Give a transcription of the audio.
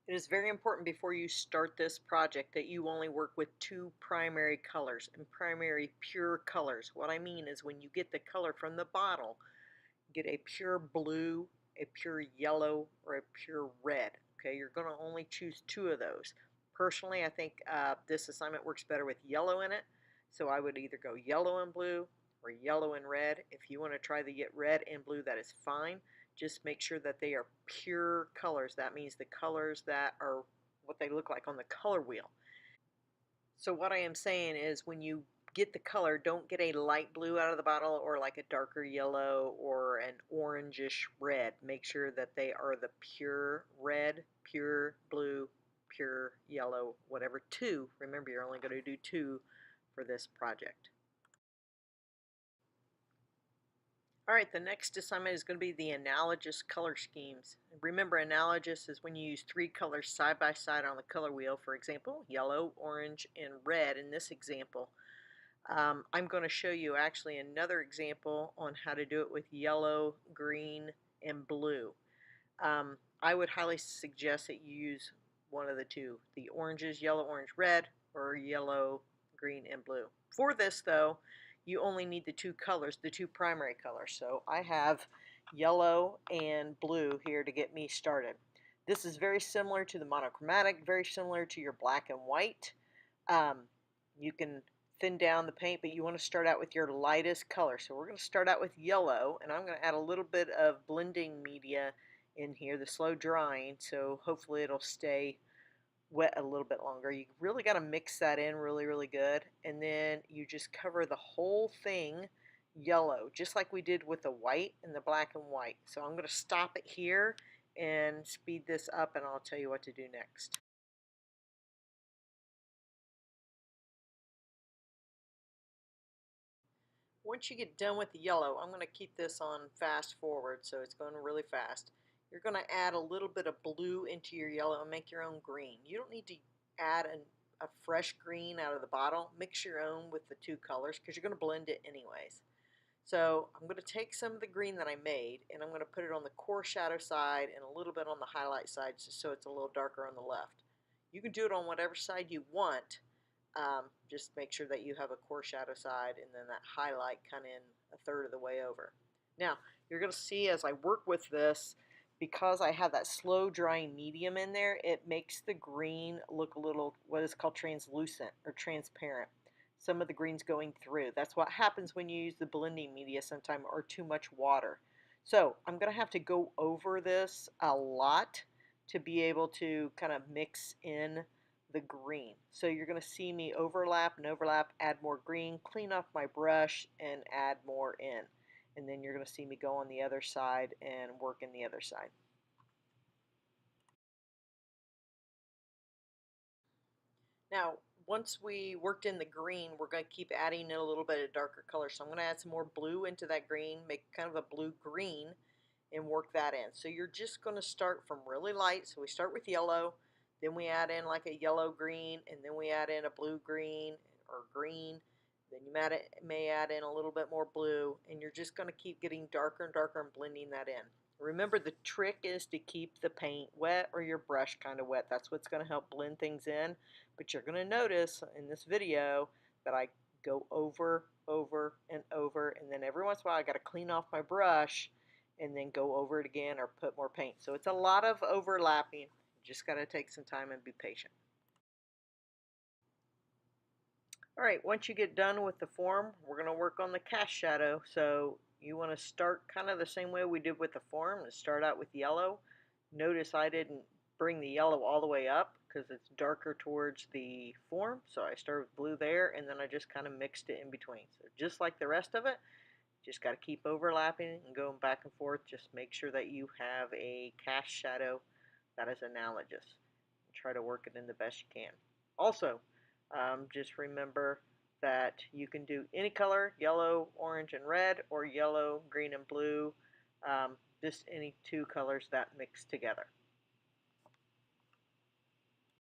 It is very important before you start this project that you only work with two primary colors and primary pure colors. What I mean is when you get the color from the bottle, get a pure blue, a pure yellow, or a pure red. Okay, you're going to only choose two of those. Personally, I think this assignment works better with yellow in it, so I would either go yellow and blue or yellow and red. If you want to try to get red and blue, that is fine. Just make sure that they are pure colors. That means the colors that are what they look like on the color wheel. So what I am saying is when you get the color, don't get a light blue out of the bottle or like a darker yellow or an orangish red. Make sure that they are the pure red, pure blue, pure yellow, whatever, two. Remember, you're only going to do two for this project. All right, the next assignment is going to be the analogous color schemes. Remember, analogous is when you use three colors side by side on the color wheel. For example, yellow, orange, and red in this example. I'm going to show you actually another example on how to do it with yellow, green, and blue. I would highly suggest that you use one of the two, the oranges, yellow, orange, red, or yellow, green, and blue. For this though, you only need the two colors, the two primary colors. So I have yellow and blue here to get me started. This is very similar to the monochromatic, very similar to your black and white. Um, you can thin down the paint, but you want to start out with your lightest color. So we're going to start out with yellow, and I'm going to add a little bit of blending media in here, the slow drying, so hopefully it'll stay wet a little bit longer. You really got to mix that in really, really good, and then you just cover the whole thing yellow, just like we did with the white and the black and white. So I'm going to stop it here and speed this up, and I'll tell you what to do next. Once you get done with the yellow, I'm going to keep this on fast forward so it's going really fast. You're going to add a little bit of blue into your yellow and make your own green. You don't need to add a fresh green out of the bottle. Mix your own with the two colors because you're going to blend it anyways. So I'm going to take some of the green that I made and I'm going to put it on the core shadow side and a little bit on the highlight side just so it's a little darker on the left. You can do it on whatever side you want. Just make sure that you have a core shadow side and then that highlight kind of in a third of the way over. Now, you're going to see as I work with this, because I have that slow drying medium in there, it makes the green look a little what is called translucent or transparent. Some of the green's going through. That's what happens when you use the blending media sometime or too much water. So I'm going to have to go over this a lot to be able to kind of mix in the green. So you're going to see me overlap and overlap, add more green, clean off my brush, and add more in. And then you're going to see me go on the other side and work in the other side. Now, once we worked in the green, we're going to keep adding in a little bit of darker color. So I'm going to add some more blue into that green, make kind of a blue-green, and work that in. So you're just going to start from really light. So we start with yellow, then we add in like a yellow-green, and then we add in a blue-green or green. Then you may add in a little bit more blue, and you're just going to keep getting darker and darker and blending that in. Remember, the trick is to keep the paint wet or your brush kind of wet. That's what's going to help blend things in. But you're going to notice in this video that I go over, and over, and then every once in a while I got to clean off my brush and then go over it again or put more paint. So it's a lot of overlapping. You just got to take some time and be patient. All right, once you get done with the form, we're going to work on the cast shadow. So you want to start kind of the same way we did with the form. Let's start out with yellow. Notice I didn't bring the yellow all the way up because it's darker towards the form. So I started with blue there, and then I just kind of mixed it in between. So just like the rest of it, just got to keep overlapping and going back and forth. Just make sure that you have a cast shadow that is analogous. Try to work it in the best you can. Also, just remember that you can do any color, yellow, orange, and red, or yellow, green, and blue, just any two colors that mix together.